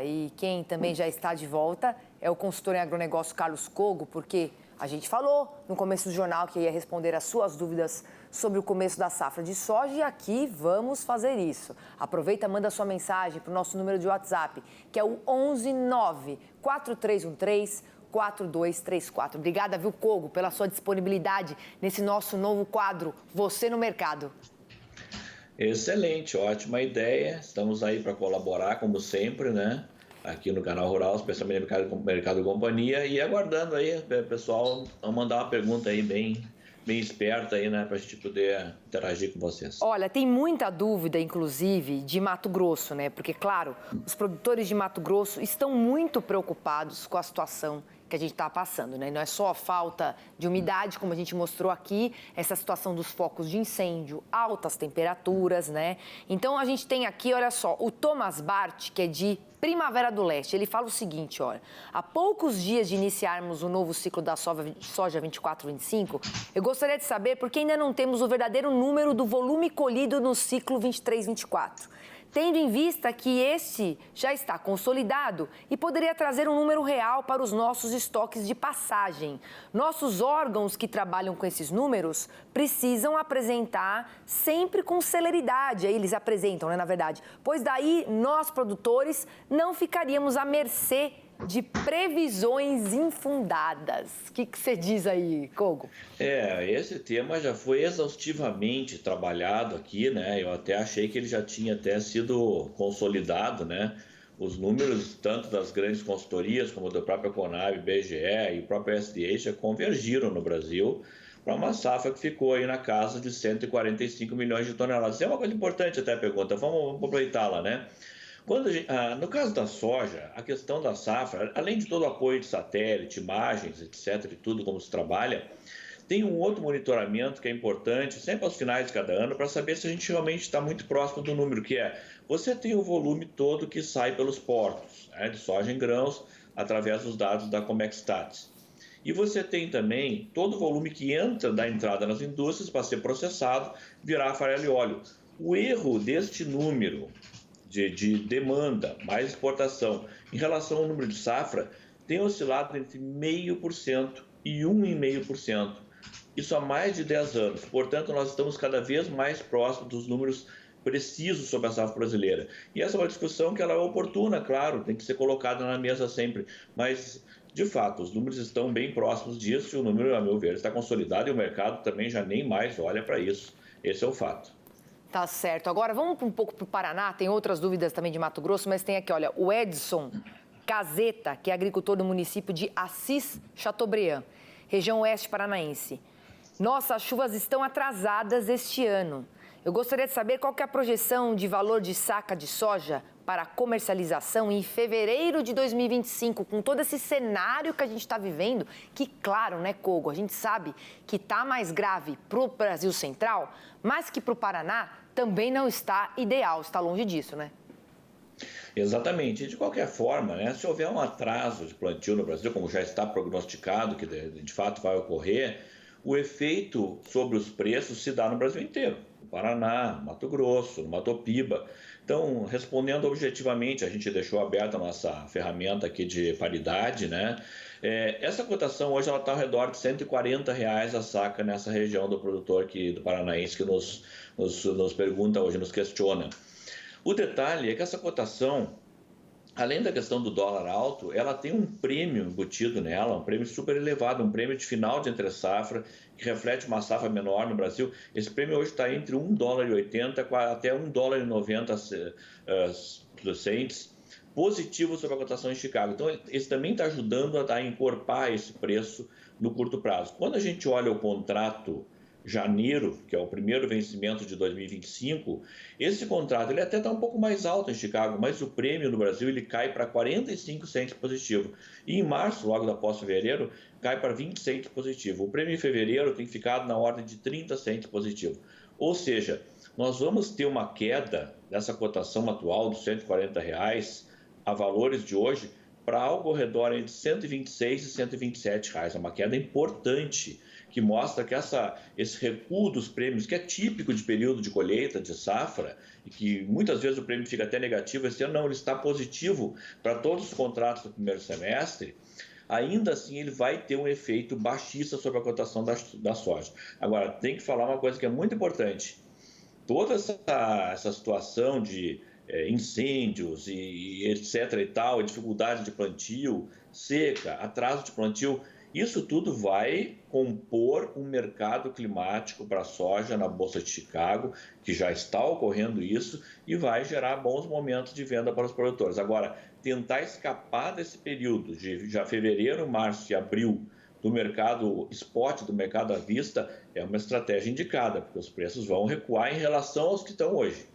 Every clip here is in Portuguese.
e quem também já está de volta é o consultor em agronegócio Carlos Cogo, porque a gente falou no começo do jornal que ia responder as suas dúvidas sobre o começo da safra de soja e aqui vamos fazer isso. Aproveita, manda sua mensagem para o nosso número de WhatsApp, que é o 119-4313-4234. Obrigada, viu, Cogo, pela sua disponibilidade nesse nosso novo quadro, Você no Mercado. Excelente, ótima ideia. Estamos aí para colaborar, como sempre, né? Aqui no Canal Rural, especialmente no Mercado e Companhia, e aguardando aí, pessoal, mandar uma pergunta aí bem esperta aí, né, para a gente poder interagir com vocês. Olha, tem muita dúvida, inclusive, de Mato Grosso, né? Porque, claro, os produtores de Mato Grosso estão muito preocupados com a situação que a gente está passando, né? Não é só a falta de umidade, como a gente mostrou aqui, essa situação dos focos de incêndio, altas temperaturas, né? Então, a gente tem aqui, olha só, o Thomas Bart, que é de Primavera do Leste, ele fala o seguinte, olha, há poucos dias de iniciarmos o novo ciclo da soja 24-25, eu gostaria de saber por que ainda não temos o verdadeiro número do volume colhido no ciclo 23-24. Tendo em vista que esse já está consolidado e poderia trazer um número real para os nossos estoques de passagem. Nossos órgãos que trabalham com esses números precisam apresentar sempre com celeridade, aí eles apresentam, né, na verdade, pois daí nós, produtores, não ficaríamos à mercê de previsões infundadas. O que você diz aí, Cogo? Esse tema já foi exaustivamente trabalhado aqui, né? Eu até achei que ele já tinha até sido consolidado, né? Os números, tanto das grandes consultorias, como do próprio Conab, BGE e o próprio SDA, já convergiram no Brasil para uma safra que ficou aí na casa de 145 milhões de toneladas. Isso é uma coisa importante até a pergunta, vamos aproveitá-la, né? No caso da soja, a questão da safra, além de todo o apoio de satélite, imagens, etc., e tudo como se trabalha, tem um outro monitoramento que é importante, sempre aos finais de cada ano, para saber se a gente realmente está muito próximo do número, que é, você tem o volume todo que sai pelos portos, né, de soja em grãos, através dos dados da Comexstats. E você tem também todo o volume que entra da entrada nas indústrias para ser processado, virar farelo e óleo. O erro deste número de demanda mais exportação em relação ao número de safra tem oscilado entre 0,5% e 1,5%. Isso há mais de 10 anos. Portanto, nós estamos cada vez mais próximos dos números precisos sobre a safra brasileira. E essa é uma discussão que ela é oportuna, claro, tem que ser colocada na mesa sempre. Mas, de fato, os números estão bem próximos disso e o número, a meu ver, está consolidado e o mercado também já nem mais olha para isso. Esse é o fato. Tá certo. Agora, vamos um pouco para o Paraná. Tem outras dúvidas também de Mato Grosso, mas tem aqui, olha, o Edson Caseta, que é agricultor do município de Assis Chateaubriand, região oeste paranaense. Nossas chuvas estão atrasadas este ano. Eu gostaria de saber qual que é a projeção de valor de saca de soja para comercialização em fevereiro de 2025, com todo esse cenário que a gente está vivendo, que, claro, né, Cogo, a gente sabe que está mais grave para o Brasil Central, mas que para o Paraná também não está ideal, está longe disso, né? Exatamente. De qualquer forma, né, se houver um atraso de plantio no Brasil, como já está prognosticado que de fato vai ocorrer, o efeito sobre os preços se dá no Brasil inteiro, no Paraná, Mato Grosso, no Mato Piba. Então, respondendo objetivamente, a gente deixou aberta a nossa ferramenta aqui de paridade, né? Essa cotação hoje ela está ao redor de R$ 140 a saca nessa região do produtor aqui, do paranaense que nos pergunta hoje, nos questiona. O detalhe é que essa cotação, além da questão do dólar alto, ela tem um prêmio embutido nela, um prêmio super elevado, um prêmio de final de entre safra, que reflete uma safra menor no Brasil. Esse prêmio hoje está entre $1,80 até $1,90 positivo sobre a cotação em Chicago. Então, esse também está ajudando a encorpar esse preço no curto prazo. Quando a gente olha o contrato janeiro, que é o primeiro vencimento de 2025, esse contrato ele até está um pouco mais alto em Chicago, mas o prêmio no Brasil ele cai para 45 cents positivo. E em março, logo após fevereiro, cai para 20 cents positivo. O prêmio em fevereiro tem ficado na ordem de 30 cents positivo. Ou seja, nós vamos ter uma queda dessa cotação atual dos R$ 140 a valores de hoje para algo ao redor entre R$ 126 e R$ 127. É uma queda importante que mostra que esse recuo dos prêmios, que é típico de período de colheita, de safra, e que muitas vezes o prêmio fica até negativo, esse ano não, ele está positivo para todos os contratos do primeiro semestre, ainda assim ele vai ter um efeito baixista sobre a cotação da soja. Agora, tem que falar uma coisa que é muito importante. Toda essa situação de incêndios e etc. e tal, dificuldade de plantio, seca, atraso de plantio, isso tudo vai compor um mercado climático para a soja na Bolsa de Chicago, que já está ocorrendo isso, e vai gerar bons momentos de venda para os produtores. Agora, tentar escapar desse período de já fevereiro, março e abril do mercado spot, do mercado à vista, é uma estratégia indicada, porque os preços vão recuar em relação aos que estão hoje.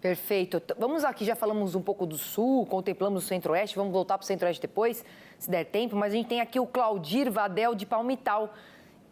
Perfeito. Vamos aqui, já falamos um pouco do Sul, contemplamos o Centro-Oeste, vamos voltar para o Centro-Oeste depois, se der tempo, mas a gente tem aqui o Claudir Vadel de Palmital,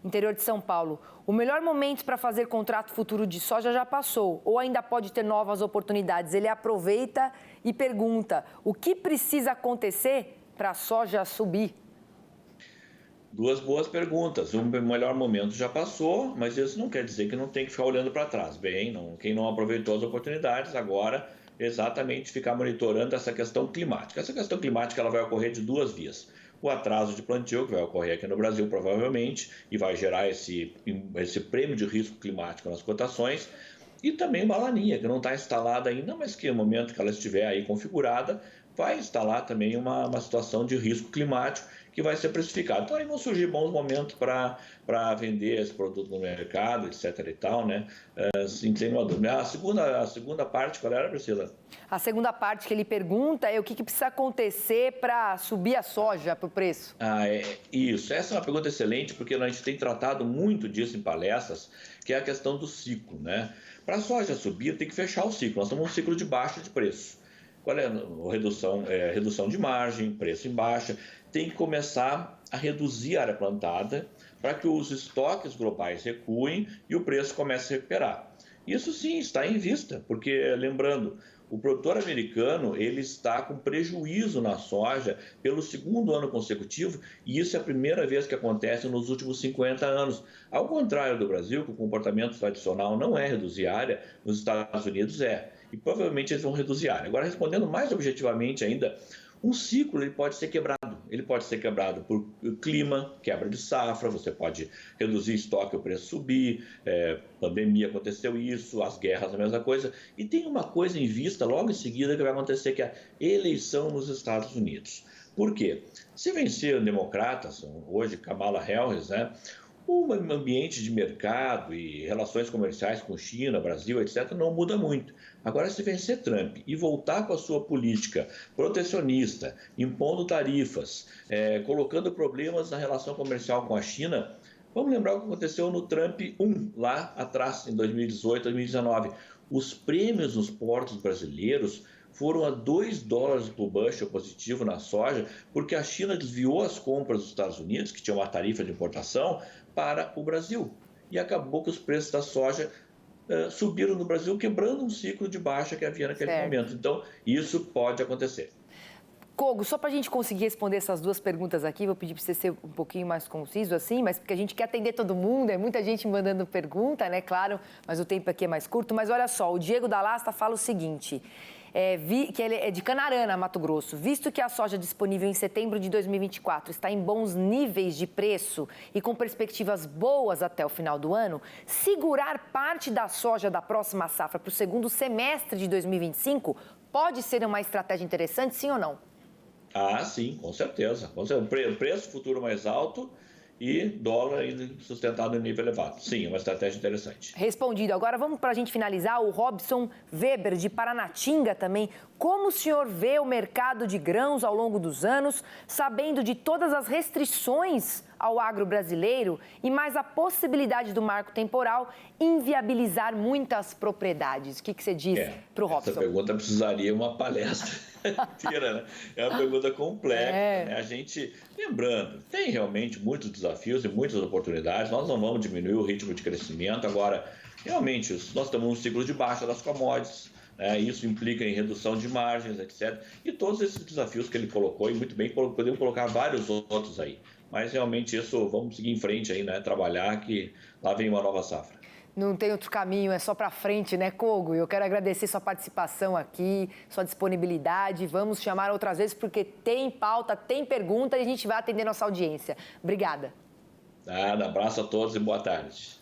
interior de São Paulo. O melhor momento para fazer contrato futuro de soja já passou, ou ainda pode ter novas oportunidades? Ele aproveita e pergunta, o que precisa acontecer para a soja subir? Duas boas perguntas. O melhor momento já passou, mas isso não quer dizer que não tem que ficar olhando para trás. Bem, quem não aproveitou as oportunidades, agora exatamente ficar monitorando essa questão climática. Essa questão climática ela vai ocorrer de duas vias. O atraso de plantio, que vai ocorrer aqui no Brasil provavelmente, e vai gerar esse prêmio de risco climático nas cotações, e também uma laninha, que não está instalada ainda, mas que no momento que ela estiver aí configurada, vai instalar também uma situação de risco climático que vai ser precificado. Então, aí vão surgir bons momentos para vender esse produto no mercado, etc. e tal, né? Sem nenhuma dúvida. A segunda parte, qual era, Priscila? A segunda parte que ele pergunta é o que precisa acontecer para subir a soja para o preço. Isso. Essa é uma pergunta excelente, porque a gente tem tratado muito disso em palestras, que é a questão do ciclo, né? Para a soja subir, tem que fechar o ciclo. Nós estamos num ciclo de baixa de preço. Qual é a redução? Redução de margem, preço em baixa. Tem que começar a reduzir a área plantada para que os estoques globais recuem e o preço comece a recuperar. Isso sim está em vista, porque, lembrando, o produtor americano ele está com prejuízo na soja pelo segundo ano consecutivo e isso é a primeira vez que acontece nos últimos 50 anos. Ao contrário do Brasil, que o comportamento tradicional não é reduzir a área, nos Estados Unidos é. E provavelmente eles vão reduzir a área. Agora, respondendo mais objetivamente ainda, um ciclo ele pode ser quebrado. Ele pode ser quebrado por clima, quebra de safra, você pode reduzir estoque, o preço subir, pandemia aconteceu isso, as guerras a mesma coisa. E tem uma coisa em vista logo em seguida que vai acontecer, que é a eleição nos Estados Unidos. Por quê? Se vencer democratas, hoje Kamala Harris, né? O ambiente de mercado e relações comerciais com China, Brasil, etc., não muda muito. Agora, se vencer Trump e voltar com a sua política protecionista, impondo tarifas, colocando problemas na relação comercial com a China, vamos lembrar o que aconteceu no Trump 1, lá atrás, em 2018, 2019. Os prêmios nos portos brasileiros foram a $2 por bushel positivo na soja, porque a China desviou as compras dos Estados Unidos, que tinha uma tarifa de importação, para o Brasil. E acabou que os preços da soja subiram no Brasil, quebrando um ciclo de baixa que havia naquele momento. Então, isso pode acontecer. Kogo, só para a gente conseguir responder essas duas perguntas aqui, vou pedir para você ser um pouquinho mais conciso assim, mas porque a gente quer atender todo mundo, é muita gente mandando pergunta, né, claro, mas o tempo aqui é mais curto. Mas olha só, o Diego da Lasta fala o seguinte... que ele é de Canarana, Mato Grosso. Visto que a soja disponível em setembro de 2024 está em bons níveis de preço e com perspectivas boas até o final do ano, segurar parte da soja da próxima safra para o segundo semestre de 2025 pode ser uma estratégia interessante, sim ou não? Sim, com certeza. Preço futuro mais alto e dólar sustentado em nível elevado. Sim, é uma estratégia interessante. Respondido. Agora vamos para a gente finalizar. O Robson Weber, de Paranatinga também. Como o senhor vê o mercado de grãos ao longo dos anos, sabendo de todas as restrições ao agro brasileiro e mais a possibilidade do marco temporal inviabilizar muitas propriedades? O que você diz para o Robson? Essa pergunta precisaria uma palestra inteira, né? É uma pergunta complexa, né? A gente, lembrando, tem realmente muitos desafios e muitas oportunidades, nós não vamos diminuir o ritmo de crescimento. Agora, realmente, nós estamos num ciclo de baixa das commodities, né? Isso implica em redução de margens, etc. E todos esses desafios que ele colocou, e muito bem, podemos colocar vários outros aí. Mas realmente isso, vamos seguir em frente aí, né? Trabalhar que lá vem uma nova safra. Não tem outro caminho, é só para frente, né, Kogo? Eu quero agradecer sua participação aqui, sua disponibilidade. Vamos chamar outras vezes porque tem pauta, tem pergunta e a gente vai atender nossa audiência. Obrigada. Nada, abraço a todos e boa tarde.